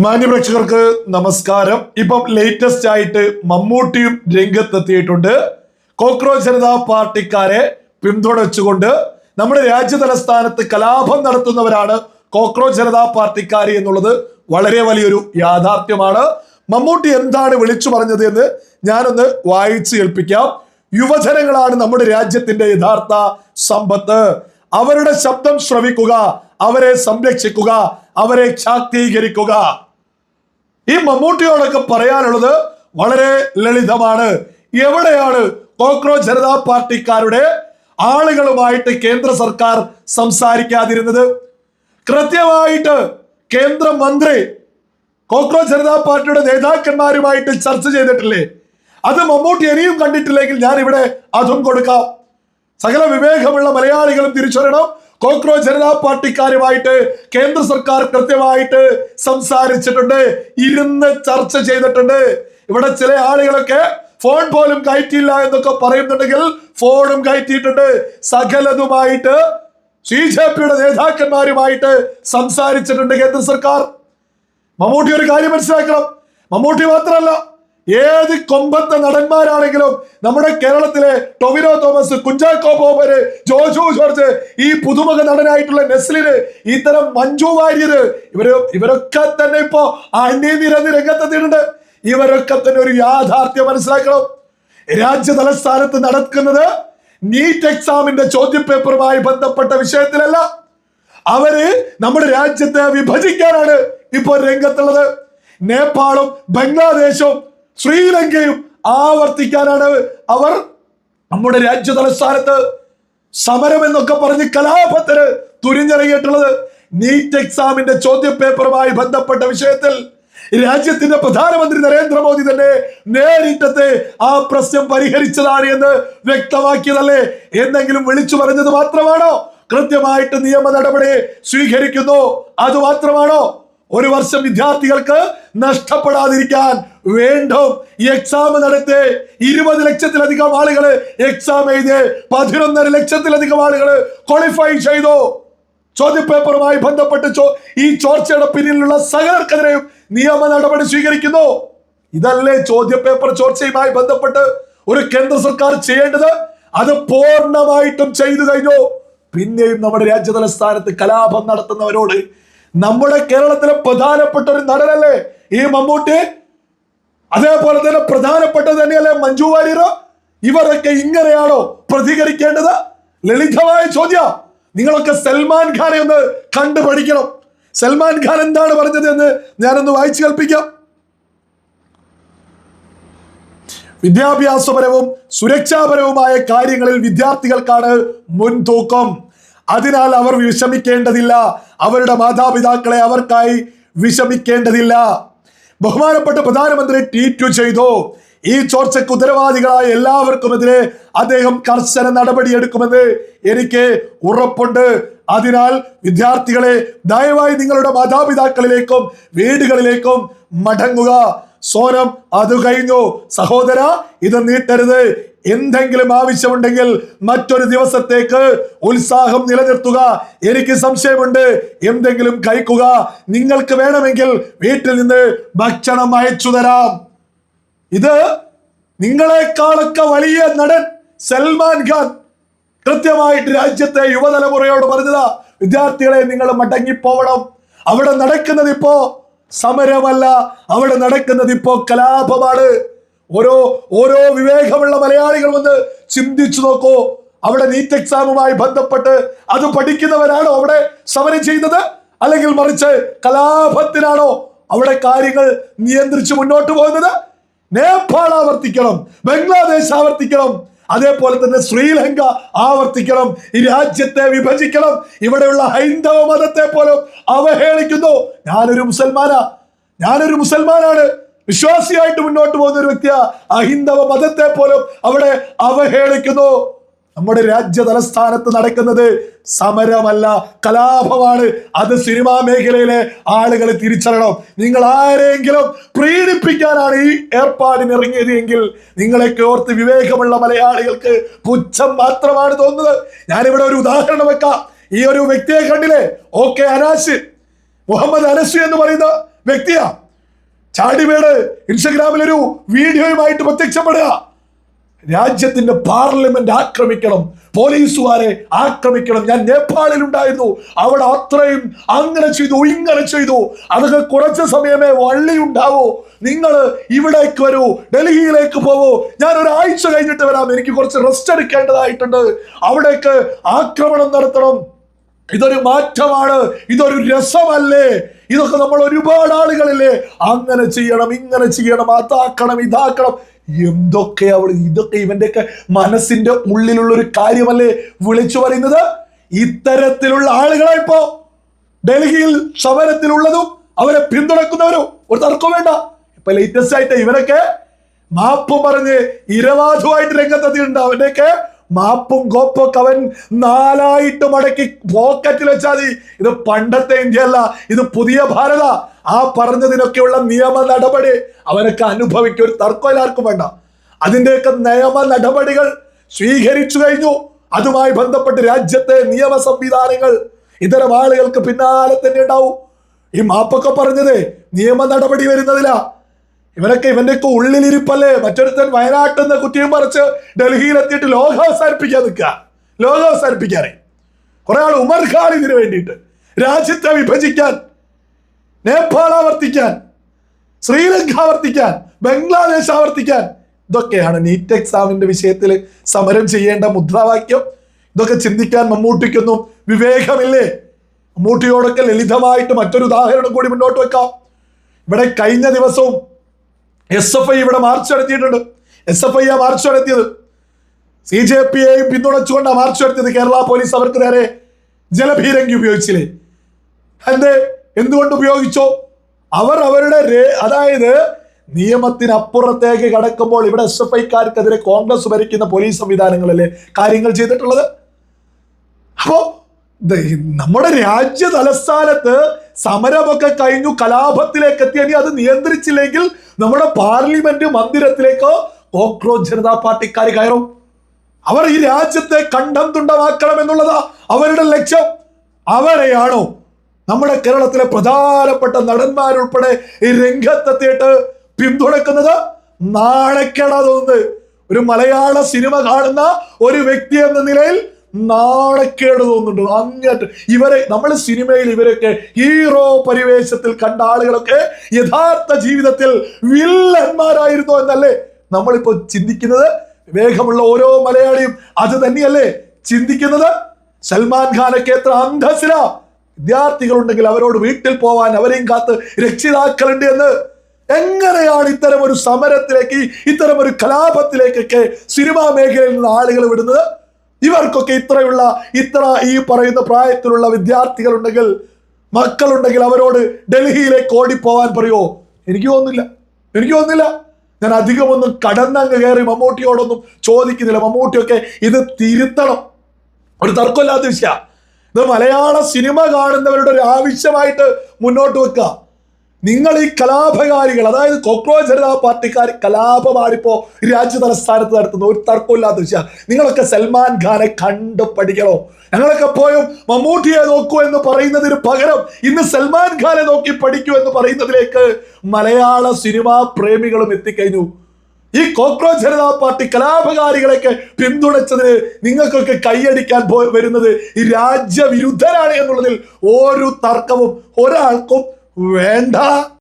മാന്യപ്രേക്ഷകർക്ക് നമസ്കാരം. ഇപ്പം ലേറ്റസ്റ്റ് ആയിട്ട് മമ്മൂട്ടിയും രംഗത്തെത്തിയിട്ടുണ്ട്. കോക്രോച്ച് ജനതാ പാർട്ടിക്കാരെ പിന്തുണച്ചുകൊണ്ട് നമ്മുടെ രാജ്യ തലസ്ഥാനത്ത് കലാപം നടത്തുന്നവരാണ് കോക്രോച്ച് ജനതാ പാർട്ടിക്കാർ എന്നുള്ളത് വളരെ വലിയൊരു യാഥാർത്ഥ്യമാണ്. മമ്മൂട്ടി എന്താണ് വിളിച്ചു പറഞ്ഞത് എന്ന് ഞാനൊന്ന് വായിച്ചു കേൾപ്പിക്കാം. യുവജനങ്ങളാണ് നമ്മുടെ രാജ്യത്തിന്റെ യഥാർത്ഥ സമ്പത്ത്. അവരുടെ ശബ്ദം ശ്രവിക്കുക, അവരെ സംരക്ഷിക്കുക, അവരെ ശാക്തീകരിക്കുക. ഈ മമ്മൂട്ടിയോടൊക്കെ പറയാനുള്ളത് വളരെ ലളിതമാണ്. എവിടെയാണ് കോക്രോച്ച് ജനതാ പാർട്ടിക്കാരുടെ ആളുകളുമായിട്ട് കേന്ദ്ര സർക്കാർ സംസാരിക്കാതിരുന്നത്? കൃത്യമായിട്ട് കേന്ദ്രമന്ത്രി കോക്രോച്ച് ജനതാ പാർട്ടിയുടെ നേതാക്കന്മാരുമായിട്ട് ചർച്ച ചെയ്തിട്ടില്ലേ? അത് മമ്മൂട്ടി ഇനിയും കണ്ടിട്ടില്ലെങ്കിൽ ഞാൻ ഇവിടെ അതും കൊടുക്കാം. സകല വിവേകമുള്ള മലയാളികളും തിരിച്ചറിയണം, കോക്രോച്ച് ജനതാ പാർട്ടിക്കാരുമായിട്ട് കേന്ദ്ര സർക്കാർ കൃത്യമായിട്ട് സംസാരിച്ചിട്ടുണ്ട്, ഇരുന്ന് ചർച്ച ചെയ്തിട്ടുണ്ട്. ഇവിടെ ചില ആളുകളൊക്കെ ഫോൺ പോലും കയറ്റിയില്ല എന്നൊക്കെ പറയുന്നുണ്ടെങ്കിൽ ഫോണും കയറ്റിയിട്ടുണ്ട്. സകലതുമായിട്ട് ബിജെപിയുടെ നേതാക്കന്മാരുമായിട്ട് സംസാരിച്ചിട്ടുണ്ട് കേന്ദ്ര സർക്കാർ. മമ്മൂട്ടി ഒരു കാര്യം മനസ്സിലാക്കണം, മമ്മൂട്ടി മാത്രമല്ല, ഏത് കൊമ്പത്തെ നടന്മാരാണെങ്കിലും നമ്മുടെ കേരളത്തിലെ ടൊവിനോ തോമസ്, കുഞ്ചാക്കോ ബോബന്, ജോജു ജോർജ്, ഈ പുതുമുഖ നടനായിട്ടുള്ള നെസ്ലിന്, ഇത്തരം മഞ്ജു വാര്യര്, ഇവരൊക്കെ തന്നെ ഇപ്പോ അണിനിരന്ന് രംഗത്തെത്തിയിട്ടുണ്ട്. ഇവരൊക്കെ തന്നെ ഒരു യാഥാർത്ഥ്യം മനസ്സിലാക്കണം. രാജ്യ തലസ്ഥാനത്ത് നടക്കുന്നത് നീറ്റ് എക്സാമിന്റെ ചോദ്യപേപ്പറുമായി ബന്ധപ്പെട്ട വിഷയത്തിലല്ല, അവര് നമ്മുടെ രാജ്യത്തെ വിഭജിക്കാനാണ് ഇപ്പോൾ രംഗത്തുള്ളത്. നേപ്പാളും ബംഗ്ലാദേശും ശ്രീലങ്കയും ആവർത്തിക്കാനാണ് അവർ നമ്മുടെ രാജ്യ തലസ്ഥാനത്ത് സമരം എന്നൊക്കെ പറഞ്ഞ് കലാപത്തിന് തുരിഞ്ഞിറങ്ങിയിട്ടുള്ളത്. നീറ്റ് എക്സാമിന്റെ ചോദ്യപേപ്പറുമായി ബന്ധപ്പെട്ട വിഷയത്തിൽ രാജ്യത്തിന്റെ പ്രധാനമന്ത്രി നരേന്ദ്രമോദി തന്നെ നേരിട്ടത്തെ ആ പ്രശ്നം പരിഹരിച്ചതാണ് എന്ന് വ്യക്തമാക്കിയതല്ലേ? എന്തെങ്കിലും വിളിച്ചു പറഞ്ഞത് മാത്രമാണോ? കൃത്യമായിട്ട് നിയമ നടപടി സ്വീകരിക്കുന്നു, അത് മാത്രമാണോ? ഒരു വർഷം വിദ്യാർത്ഥികൾക്ക് നഷ്ടപ്പെടാതിരിക്കാൻ വേണ്ടും ഈ എക്സാം നടത്തി 20 ലക്ഷത്തിലധികം ആളുകൾ എക്സാം എഴുതി, 11.5 ലക്ഷത്തിലധികം ആളുകൾ ക്വാളിഫൈ ചെയ്തു. ചോദ്യപേപ്പറുമായി ബന്ധപ്പെട്ട് ഈ ചോർച്ചയുടെ പിന്നിലുള്ള സകലർക്കെതിരെയും നിയമ നടപടി സ്വീകരിക്കുന്നു. ഇതല്ലേ ചോദ്യപേപ്പർ ചോർച്ചയുമായി ബന്ധപ്പെട്ട് ഒരു കേന്ദ്ര സർക്കാർ ചെയ്യേണ്ടത്? അത് പൂർണ്ണമായിട്ടും ചെയ്തു കഴിഞ്ഞു. പിന്നെയും നമ്മുടെ രാജ്യ തലസ്ഥാനത്ത് കലാപം നടത്തുന്നവരോട് നമ്മുടെ കേരളത്തിലെ പ്രധാനപ്പെട്ട ഒരു നടനല്ലേ ഈ മമ്മൂട്ടി, അതേപോലെ തന്നെ പ്രധാനപ്പെട്ടത് തന്നെയല്ലേ മഞ്ജു വാര്യർ? ഇവരൊക്കെ ഇങ്ങനെയാണോ പ്രതികരിക്കേണ്ടത്? ലളിതമായ ചോദ്യം. നിങ്ങളൊക്കെ സൽമാൻ ഖാനെ ഒന്ന് കണ്ടു പഠിക്കണം. സൽമാൻ ഖാൻ എന്താണ് പറഞ്ഞത് എന്ന് ഞാനൊന്ന് വായിച്ചു കേൾപ്പിക്കാം. വിദ്യാഭ്യാസപരവും സുരക്ഷാപരവുമായ കാര്യങ്ങളിൽ വിദ്യാർത്ഥികൾക്കാണ് മുൻതൂക്കം. അതിനാൽ അവർ വിഷമിക്കേണ്ടതില്ല, അവരുടെ മാതാപിതാക്കളെ അവർക്കായി വിഷമിക്കേണ്ടതില്ല. ബഹുമാനപ്പെട്ട പ്രധാനമന്ത്രി ട്വീറ്റ് ചെയ്തു, ഈ ചോർച്ചയ്ക്ക് ഉത്തരവാദികളായ എല്ലാവർക്കുമെതിരെ അദ്ദേഹം കർശന നടപടിയെടുക്കുമെന്ന് എനിക്ക് ഉറപ്പുണ്ട്. അതിനാൽ വിദ്യാർത്ഥികളെ ദയവായി നിങ്ങളുടെ മാതാപിതാക്കളിലേക്കും വീടുകളിലേക്കും മടങ്ങുക. സോനം, അത് കഴിഞ്ഞു സഹോദര, ഇത് നീട്ടരുത്. എന്തെങ്കിലും ആവശ്യമുണ്ടെങ്കിൽ മറ്റൊരു ദിവസത്തേക്ക് ഉത്സാഹം നിലനിർത്തുക. എനിക്ക് സംശയമുണ്ട്, എന്തെങ്കിലും കഴിക്കുക. നിങ്ങൾക്ക് വേണമെങ്കിൽ വീട്ടിൽ നിന്ന് ഭക്ഷണം അയച്ചു തരാം. ഇത് നിങ്ങളെക്കാളൊക്കെ വലിയ നടൻ സൽമാൻ ഖാൻ കൃത്യമായിട്ട് രാജ്യത്തെ യുവതലമുറയോട് പറഞ്ഞതാ, വിദ്യാർത്ഥികളെ നിങ്ങൾ മടങ്ങിപ്പോവണം. അവിടെ നടക്കുന്നത് ഇപ്പോ സമരമല്ല, അവിടെ നടക്കുന്നത് ഇപ്പോ കലാപമാണ്. ഓരോ വിവേകമുള്ള മലയാളികൾ വന്ന് ചിന്തിച്ചു നോക്കൂ. അവിടെ നീറ്റ് എക്സാമുമായി ബന്ധപ്പെട്ട് അത് പഠിക്കുന്നവരാണോ അവിടെ സമരം ചെയ്യുന്നത്? അല്ലെങ്കിൽ മറിച്ച് കലാപത്തിനാണോ അവിടെ കാര്യങ്ങൾ നിയന്ത്രിച്ച് മുന്നോട്ട് പോകുന്നത്? നേപ്പാൾ ആവർത്തിക്കണം, ബംഗ്ലാദേശ് ആവർത്തിക്കണം, അതേപോലെ തന്നെ ശ്രീലങ്ക ആവർത്തിക്കണം. ഈ രാജ്യത്തെ വിഭജിക്കണം. ഇവിടെയുള്ള ഹൈന്ദവ മതത്തെ പോലും അവഹേളിക്കുന്നു. ഞാനൊരു മുസൽമാനാണ്, വിശ്വാസിയായിട്ട് മുന്നോട്ട് പോകുന്ന ഒരു വ്യക്തിയാ. അഹിന്ദവ മതത്തെ പോലും അവിടെ അവഹേളിക്കുന്നു. നമ്മുടെ രാജ്യ തലസ്ഥാനത്ത് നടക്കുന്നത് സമരമല്ല, കലാപമാണ്. അത് സിനിമാ മേഖലയിലെ ആളുകൾ തിരിച്ചറിയണം. നിങ്ങൾ ആരെങ്കിലും പ്രീണിപ്പിക്കാനാണ് ഈ ഏർപ്പാടിന് ഇറങ്ങിയത് എങ്കിൽ നിങ്ങളെയൊക്കെ ഓർത്ത് വിവേകമുള്ള മലയാളികൾക്ക് പുച്ഛം മാത്രമാണ് തോന്നുന്നത്. ഞാനിവിടെ ഒരു ഉദാഹരണം വെക്കാം. ഈ ഒരു വ്യക്തിയെ കണ്ടില്ലേ? മുഹമ്മദ് അനസ് എന്ന് പറയുന്ന വ്യക്തിയാ. ചാടിവേട് ഇൻസ്റ്റഗ്രാമിൽ ഒരു വീഡിയോയുമായിട്ട് പ്രത്യക്ഷപ്പെടുക. രാജ്യത്തിന്റെ പാർലമെന്റ് ആക്രമിക്കണം, പോലീസുകാരെ ആക്രമിക്കണം. ഞാൻ നേപ്പാളിൽ ഉണ്ടായിരുന്നു, അവിടെ അത്രയും അങ്ങനെ ചെയ്തു ഇങ്ങനെ ചെയ്തു. അതൊക്കെ കുറച്ച് സമയമേ വള്ളി ഉണ്ടാവൂ. നിങ്ങൾ ഇവിടേക്ക് വരൂ, ഡൽഹിയിലേക്ക് പോവൂ, ഞാൻ ഒരാഴ്ച കഴിഞ്ഞിട്ട് വരാം, എനിക്ക് കുറച്ച് റെസ്റ്റ് എടുക്കേണ്ടതായിട്ടുണ്ട്, അവിടേക്ക് ആക്രമണം നടത്തണം. ഇതൊരു മാറ്റമാണ്, ഇതൊരു രസമല്ലേ? ഇതൊക്കെ നമ്മൾ ഒരുപാട് ആളുകളില്ലേ അങ്ങനെ ചെയ്യണം, ഇങ്ങനെ ചെയ്യണം, അതാക്കണം, ഇതാക്കണം. എന്തൊക്കെ ഇതൊക്കെ ഇവന്റെയൊക്കെ മനസ്സിന്റെ ഉള്ളിലുള്ള ഒരു കാര്യമല്ലേ വിളിച്ചു പറയുന്നത്? ഇത്തരത്തിലുള്ള ആളുകളെ ഇപ്പോ ഡൽഹിയിൽ സമരത്തിലുള്ളതും അവരെ പിന്തുണക്കുന്നവരും ഒരു തർക്കം വേണ്ട. ഇപ്പൊ ലേറ്റസ്റ്റ് ആയിട്ട് ഇവരൊക്കെ മാപ്പും പറഞ്ഞ് ഇരവാദുമായിട്ട് രംഗത്തെത്തിയിട്ടുണ്ട്. അവന്റെയൊക്കെ മാപ്പും കോപ്പൊക്കെ അവൻ 4 മടക്കി പോക്കറ്റിൽ വെച്ചാൽ മതി. ഇത് പണ്ടത്തെ ഇന്ത്യ അല്ല, ഇത് പുതിയ ഭാരത. ആ പറഞ്ഞതിനൊക്കെയുള്ള നിയമ നടപടി അവനൊക്കെ അനുഭവിക്കും, ഒരു തർക്കം എല്ലാവർക്കും വേണ്ട. അതിന്റെയൊക്കെ നിയമ നടപടികൾ സ്വീകരിച്ചു കഴിഞ്ഞു. അതുമായി ബന്ധപ്പെട്ട് രാജ്യത്തെ നിയമ സംവിധാനങ്ങൾ ഇത്തരം ആളുകൾക്ക് പിന്നാലെ തന്നെ ഉണ്ടാവും. ഈ മാപ്പൊക്കെ പറഞ്ഞത് നിയമ നടപടി വരുന്നതിലാ. ഇവന്റെയൊക്കെ ഉള്ളിലിരിപ്പല്ലേ. മറ്റൊരുത്തൻ വയനാട്ടിൽ നിന്ന് കുറ്റിയും പറിച്ച് ഡൽഹിയിൽ എത്തിയിട്ട് ലോകം അവസാനിപ്പിക്കാൻ നിൽക്കുക. ലോകം അവസാനിപ്പിക്കാനേ കുറെ ആൾ ഉമർ ഖാൻ ഇതിനു വേണ്ടിയിട്ട് രാജ്യത്തെ വിഭജിക്കാൻ, നേപ്പാൾ ആവർത്തിക്കാൻ, ശ്രീലങ്ക ആവർത്തിക്കാൻ, ബംഗ്ലാദേശ് ആവർത്തിക്കാൻ. ഇതൊക്കെയാണ് നീറ്റ് എക്സാമിന്റെ വിഷയത്തിൽ സമരം ചെയ്യേണ്ട മുദ്രാവാക്യം. ഇതൊക്കെ ചിന്തിക്കാൻ മമ്മൂട്ടിക്കൊന്നും വിവേകമില്ലേ? മമ്മൂട്ടിയോടൊക്കെ ലളിതമായിട്ട് മറ്റൊരു ഉദാഹരണം കൂടി മുന്നോട്ട് വെക്കാം. ഇവിടെ കഴിഞ്ഞ ദിവസവും SFI ഇവിടെ മാർച്ച് നടത്തിയിട്ടുണ്ട്. SFI മാർച്ച് നടത്തിയത് CJPയെയും പിന്തുണച്ചുകൊണ്ടാണ് മാർച്ച് നടത്തിയത്. കേരള പോലീസ് അവർക്ക് നേരെ ജലപീരങ്കി ഉപയോഗിച്ചില്ലേ? എന്തുകൊണ്ട് ഉപയോഗിച്ചോ? അവരുടെ അതായത് നിയമത്തിനപ്പുറത്തേക്ക് കടക്കുമ്പോൾ ഇവിടെ SFIക്കാർക്കെതിരെ കോൺഗ്രസ് ഭരിക്കുന്ന പോലീസ് സംവിധാനങ്ങളല്ലേ കാര്യങ്ങൾ ചെയ്തിട്ടുള്ളത്. അപ്പോ നമ്മുടെ രാജ്യ തലസ്ഥാനത്ത് സമരമൊക്കെ കഴിഞ്ഞു കലാപത്തിലേക്ക് എത്തിയ അത് നിയന്ത്രിച്ചില്ലെങ്കിൽ നമ്മുടെ പാർലമെന്റ് മന്ദിരത്തിലേക്ക് കോക്രോച്ച് ജനതാ പാർട്ടിക്കാർ കയറും. അവർ ഈ രാജ്യത്തെ കണ്ടം തുണ്ടമാക്കണം എന്നുള്ളതാ അവരുടെ ലക്ഷ്യം. അവരെയാണോ നമ്മുടെ കേരളത്തിലെ പ്രധാനപ്പെട്ട നടന്മാരുൾപ്പെടെ ഈ രംഗത്തെത്തിയിട്ട് പിന്തുണക്കുന്നത്? നാണക്കേടാ തോന്നുന്നത്. ഒരു മലയാള സിനിമ കാണുന്ന ഒരു വ്യക്തി എന്ന നിലയിൽ നാണക്കേട് തോന്നുന്നുണ്ട് അങ്ങോട്ട്. നമ്മൾ സിനിമയിൽ ഇവരൊക്കെ ഹീറോ പരിവേഷത്തിൽ കണ്ട ആളുകളൊക്കെ യഥാർത്ഥ ജീവിതത്തിൽ വില്ലന്മാരായിരുന്നു എന്നല്ലേ നമ്മളിപ്പോ ചിന്തിക്കുന്നത്? വിവേകമുള്ള ഓരോ മലയാളിയും അത് തന്നെയല്ലേ ചിന്തിക്കുന്നത്? സൽമാൻ ഖാനൊക്കെ എത്ര അന്തസ്സില വിദ്യാർത്ഥികളുണ്ടെങ്കിൽ അവരോട് വീട്ടിൽ പോവാൻ അവരെയും കാത്ത് രക്ഷിതാക്കളുണ്ട് എന്ന്. എങ്ങനെയാണ് ഇത്തരം ഒരു സമരത്തിലേക്ക്, ഇത്തരം ഒരു കലാപത്തിലേക്കൊക്കെ സിനിമാ മേഖലയിൽ നിന്ന് ആളുകൾ വിടുന്നത്? ഇവർക്കൊക്കെ ഇത്ര ഈ പറയുന്ന പ്രായത്തിലുള്ള വിദ്യാർത്ഥികളുണ്ടെങ്കിൽ, മക്കളുണ്ടെങ്കിൽ അവരോട് ഡൽഹിയിലേക്ക് ഓടിപ്പോവാൻ പറയുമോ? എനിക്ക് തോന്നുന്നില്ല. ഞാൻ അധികമൊന്നും കടന്നങ്ങ് കയറി മമ്മൂട്ടിയോടൊന്നും ചോദിക്കുന്നില്ല. മമ്മൂട്ടിയൊക്കെ ഇത് തിരുത്തണം, ഒരു തർക്കമില്ലാത്ത വിഷയ. ഇത് മലയാള സിനിമ കാണുന്നവരുടെ ഒരു ആവശ്യമായിട്ട് മുന്നോട്ട് വെക്കുക. നിങ്ങൾ ഈ കലാപകാരികൾ, അതായത് കോക്രോച്ച് ജനതാ പാർട്ടിക്കാർ കലാപമാണിപ്പോ രാജ്യ തലസ്ഥാനത്ത് നടത്തുന്ന, ഒരു തർക്കമില്ലാത്ത വിഷയം. നിങ്ങളൊക്കെ സൽമാൻ ഖാനെ കണ്ടു പഠിക്കണോ? ഞങ്ങളൊക്കെ പോയും മമ്മൂട്ടിയെ നോക്കൂ എന്ന് പറയുന്നതിന് പകരം ഇന്ന് സൽമാൻ ഖാനെ നോക്കി പഠിക്കൂ എന്ന് പറയുന്നതിലേക്ക് മലയാള സിനിമാ പ്രേമികളും എത്തിക്കഴിഞ്ഞു. ഈ കോക്രോച്ച് ജനതാ പാർട്ടി കലാപകാരികളെയൊക്കെ പിന്തുണച്ചതിന് നിങ്ങൾക്കൊക്കെ കൈയടിക്കാൻ വരുന്നത് ഈ രാജ്യവിരുദ്ധരാണ് എന്നുള്ളതിൽ ഒരു തർക്കവും ഒരാൾക്കും വേണ്ട.